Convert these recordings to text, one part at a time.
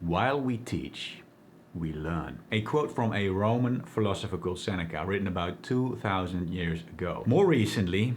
While we teach, we learn. A quote from a Roman philosopher called Seneca, written about 2,000 years ago. More recently,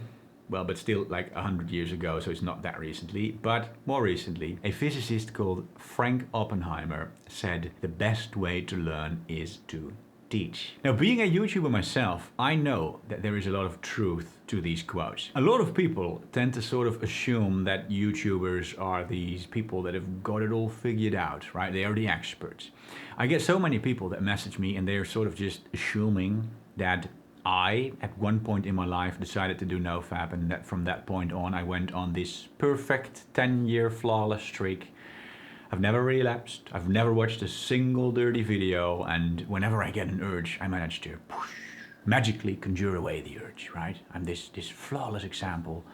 well, but still like 100 years ago, so it's not that recently, but more recently, a physicist called Frank Oppenheimer said the best way to learn is to teach. Now, being a YouTuber myself, I know that there is a lot of truth to these quotes. A lot of people tend to sort of assume that YouTubers are these people that have got it all figured out, right? They are the experts. I get so many people that message me and they're sort of just assuming that I, at one point in my life, decided to do NOFAP, and that from that point on, I went on this perfect 10-year flawless streak. I've never relapsed, I've never watched a single dirty video, and whenever I get an urge, I manage to magically conjure away the urge, right? I'm this flawless example,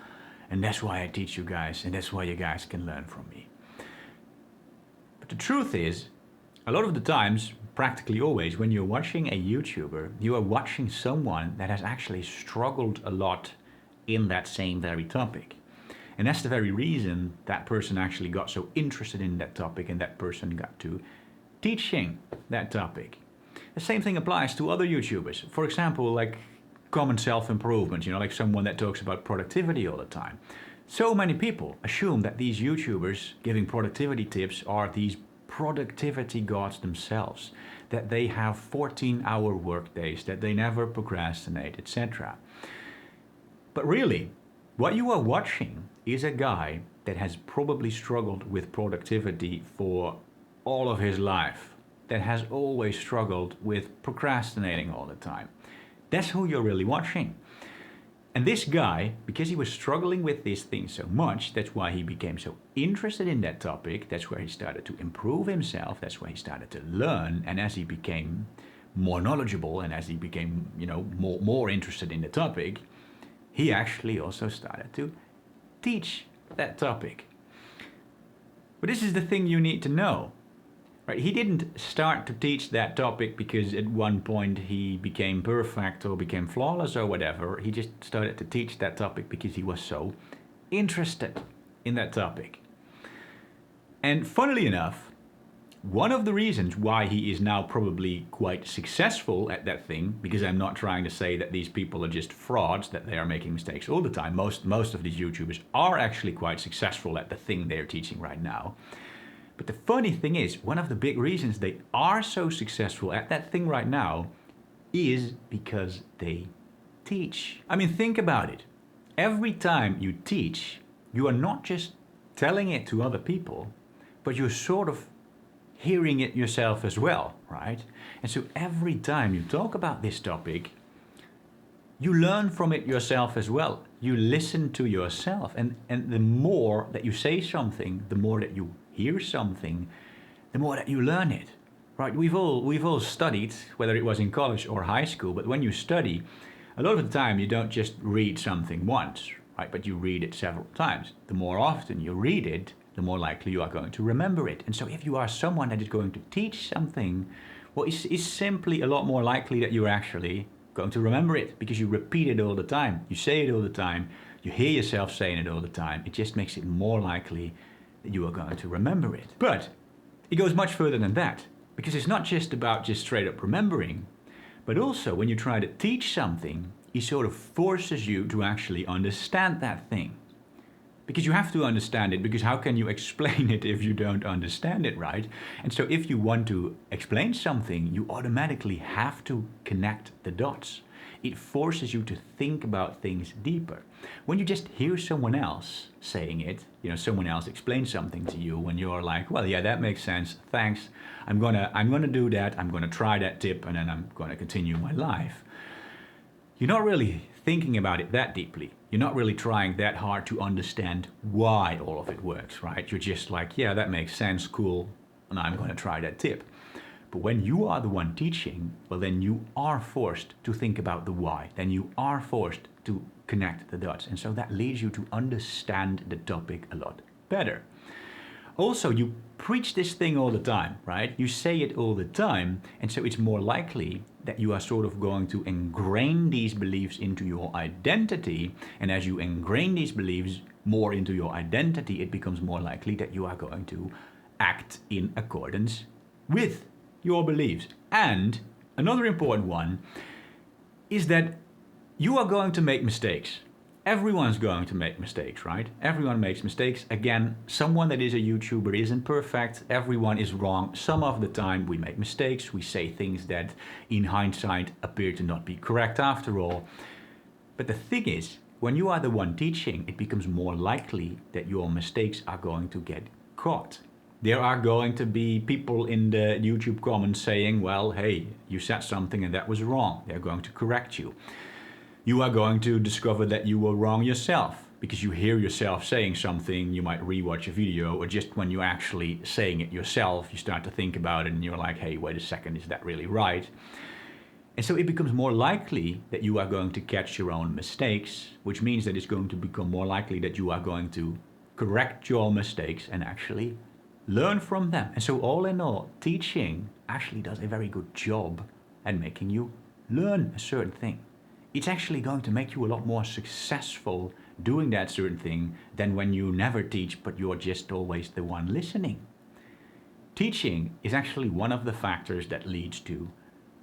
and that's why I teach you guys, and that's why you guys can learn from me. But the truth is, a lot of the times, practically always, when you're watching a YouTuber, you are watching someone that has actually struggled a lot in that same very topic. And that's the very reason that person actually got so interested in that topic and that person got to teaching that topic. The same thing applies to other YouTubers. For example, like common self-improvement, like someone that talks about productivity all the time. So many people assume that these YouTubers giving productivity tips are these productivity gods themselves, that they have 14-hour work days, that they never procrastinate, etc. But really, what you are watching is a guy that has probably struggled with productivity for all of his life, that has always struggled with procrastinating all the time. That's who you're really watching. And this guy, because he was struggling with these things so much, that's why he became so interested in that topic, that's where he started to improve himself, that's where he started to learn, and as he became more knowledgeable and as he became, more interested in the topic, he actually also started to teach that topic. But this is the thing you need to know, right? He didn't start to teach that topic because at one point he became perfect or became flawless or whatever. He just started to teach that topic because he was so interested in that topic. And funnily enough, one of the reasons why he is now probably quite successful at that thing, because I'm not trying to say that these people are just frauds, that they are making mistakes all the time. Most of these YouTubers are actually quite successful at the thing they're teaching right now. But the funny thing is, one of the big reasons they are so successful at that thing right now is because they teach. I mean, think about it. Every time you teach, you are not just telling it to other people, but you're sort of hearing it yourself as well, right? And so every time you talk about this topic, you learn from it yourself as well. You listen to yourself. And the more that you say something, the more that you hear something, the more that you learn it, right? We've all studied, whether it was in college or high school, but when you study, a lot of the time you don't just read something once, right? But you read it several times. The more often you read it, the more likely you are going to remember it. And so if you are someone that is going to teach something, well, it's simply a lot more likely that you're actually going to remember it because you repeat it all the time. You say it all the time. You hear yourself saying it all the time. It just makes it more likely that you are going to remember it. But it goes much further than that, because it's not just about just straight up remembering, but also when you try to teach something, it sort of forces you to actually understand that thing. Because you have to understand it, because how can you explain it if you don't understand it, right? And so if you want to explain something, you automatically have to connect the dots. It forces you to think about things deeper. When you just hear someone else saying it, someone else explains something to you, when you're like, well, yeah, that makes sense, thanks, I'm gonna do that, I'm gonna try that tip, and then I'm gonna continue my life. You're not really thinking about it that deeply. You're not really trying that hard to understand why all of it works, right? You're just like, yeah, that makes sense, cool, and I'm going to try that tip. But when you are the one teaching, well, then you are forced to think about the why. Then you are forced to connect the dots. And so that leads you to understand the topic a lot better. Also, you preach this thing all the time, right? You say it all the time, and so it's more likely that you are sort of going to ingrain these beliefs into your identity, and as you ingrain these beliefs more into your identity, it becomes more likely that you are going to act in accordance with your beliefs. And another important one is that you are going to make mistakes. Everyone's going to make mistakes, right? Everyone makes mistakes. Again, someone that is a YouTuber isn't perfect. Everyone is wrong. Some of the time we make mistakes. We say things that in hindsight appear to not be correct after all. But the thing is, when you are the one teaching, it becomes more likely that your mistakes are going to get caught. There are going to be people in the YouTube comments saying, well, hey, you said something and that was wrong. They're going to correct you. You are going to discover that you were wrong yourself because you hear yourself saying something. You might rewatch a video, or just when you're actually saying it yourself, you start to think about it and you're like, hey, wait a second, is that really right? And so it becomes more likely that you are going to catch your own mistakes, which means that it's going to become more likely that you are going to correct your mistakes and actually learn from them. And so all in all, teaching actually does a very good job at making you learn a certain thing. It's actually going to make you a lot more successful doing that certain thing than when you never teach, but you're just always the one listening. Teaching is actually one of the factors that leads to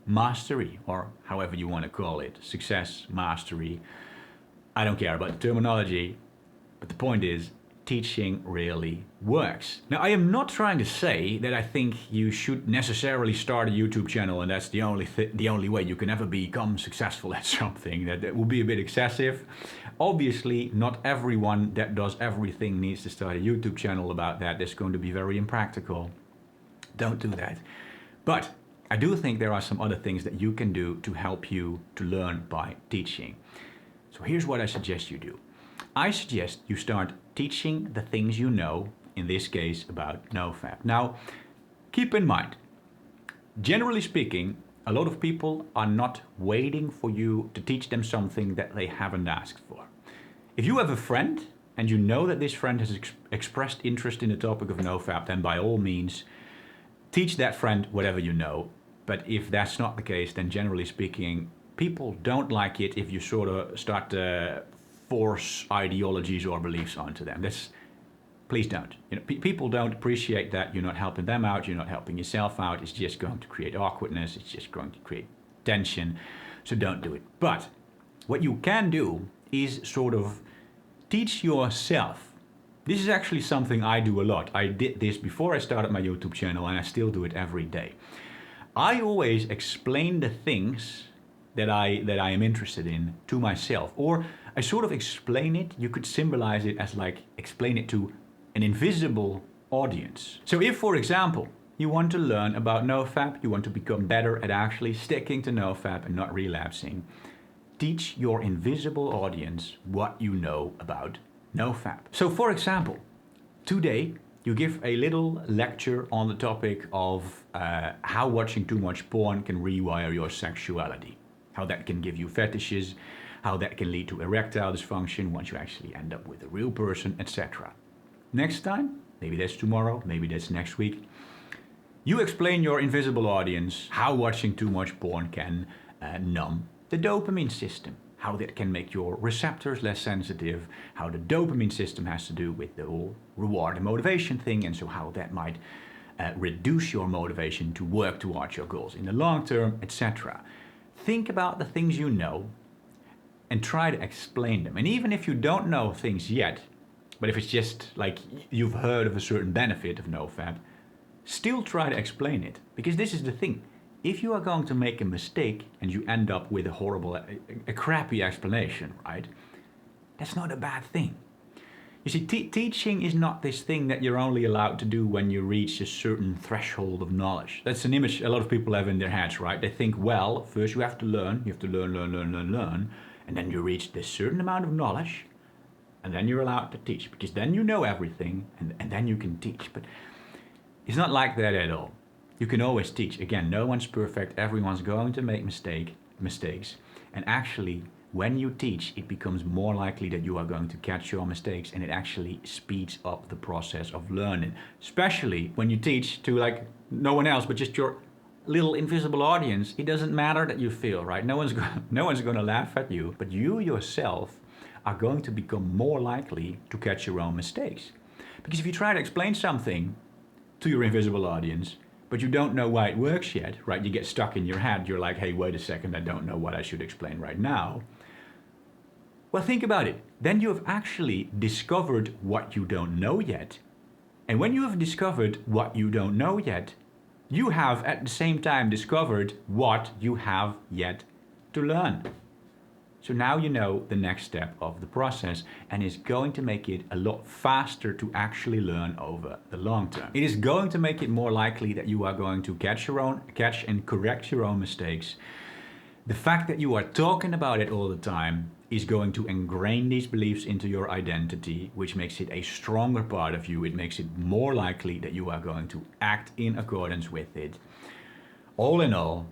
mastery, or however you want to call it, success, mastery. I don't care about the terminology, but the point is, teaching really works. Now, I am not trying to say that I think you should necessarily start a YouTube channel and that's the only way you can ever become successful at something. That would be a bit excessive. Obviously, not everyone that does everything needs to start a YouTube channel about that. That's going to be very impractical. Don't do that. But I do think there are some other things that you can do to help you to learn by teaching. So here's what I suggest you do. I suggest you start teaching the things you know, in this case about NOFAP. Now, keep in mind, generally speaking, a lot of people are not waiting for you to teach them something that they haven't asked for. If you have a friend and you know that this friend has expressed interest in the topic of NOFAP, then by all means, teach that friend whatever you know. But if that's not the case, then generally speaking, people don't like it if you sort of start to force ideologies or beliefs onto them. Please don't. People don't appreciate that. You're not helping them out. You're not helping yourself out. It's just going to create awkwardness. It's just going to create tension. So don't do it. But what you can do is sort of teach yourself. This is actually something I do a lot. I did this before I started my YouTube channel, and I still do it every day. I always explain the things that I am interested in to myself, or I sort of explain it. You could symbolize it as like explain it to an invisible audience. So if, for example, you want to learn about NOFAP, you want to become better at actually sticking to NOFAP and not relapsing, teach your invisible audience what you know about NOFAP. So for example, today you give a little lecture on the topic of how watching too much porn can rewire your sexuality, how that can give you fetishes, how that can lead to erectile dysfunction once you actually end up with a real person, etc. Next time, maybe that's tomorrow, maybe that's next week, you explain your invisible audience how watching too much porn can numb the dopamine system, how that can make your receptors less sensitive, how the dopamine system has to do with the whole reward and motivation thing, and so how that might reduce your motivation to work towards your goals in the long term, etc. Think about the things you know and try to explain them. And even if you don't know things yet, but if it's just like you've heard of a certain benefit of NOFAP, still try to explain it. Because this is the thing. If you are going to make a mistake and you end up with a horrible, a crappy explanation, right? That's not a bad thing. You see, teaching is not this thing that you're only allowed to do when you reach a certain threshold of knowledge. That's an image a lot of people have in their heads, right? They think, well, first you have to learn, learn, and then you reach this certain amount of knowledge, and then you're allowed to teach, because then you know everything, and then you can teach. But it's not like that at all. You can always teach. Again, no one's perfect. Everyone's going to make mistakes. And actually, when you teach, it becomes more likely that you are going to catch your mistakes, and it actually speeds up the process of learning. Especially when you teach to like no one else, but just your little invisible audience. It doesn't matter that you fail, right? No one's going to laugh at you, but you yourself are going to become more likely to catch your own mistakes. Because if you try to explain something to your invisible audience, but you don't know why it works yet, right? You get stuck in your head. You're like, hey, wait a second, I don't know what I should explain right now. Well, think about it. Then you have actually discovered what you don't know yet. And when you have discovered what you don't know yet, you have at the same time discovered what you have yet to learn. So now you know the next step of the process, and it's going to make it a lot faster to actually learn over the long term. It is going to make it more likely that you are going to catch and correct your own mistakes. The fact that you are talking about it all the time is going to ingrain these beliefs into your identity, which makes it a stronger part of you. It makes it more likely that you are going to act in accordance with it. All in all,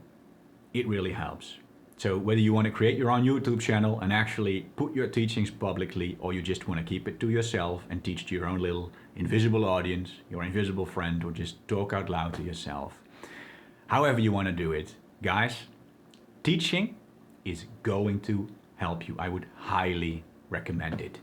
it really helps. So whether you want to create your own YouTube channel and actually put your teachings publicly, or you just want to keep it to yourself and teach to your own little invisible audience, your invisible friend, or just talk out loud to yourself. However you want to do it, guys, teaching is going to help you. I would highly recommend it.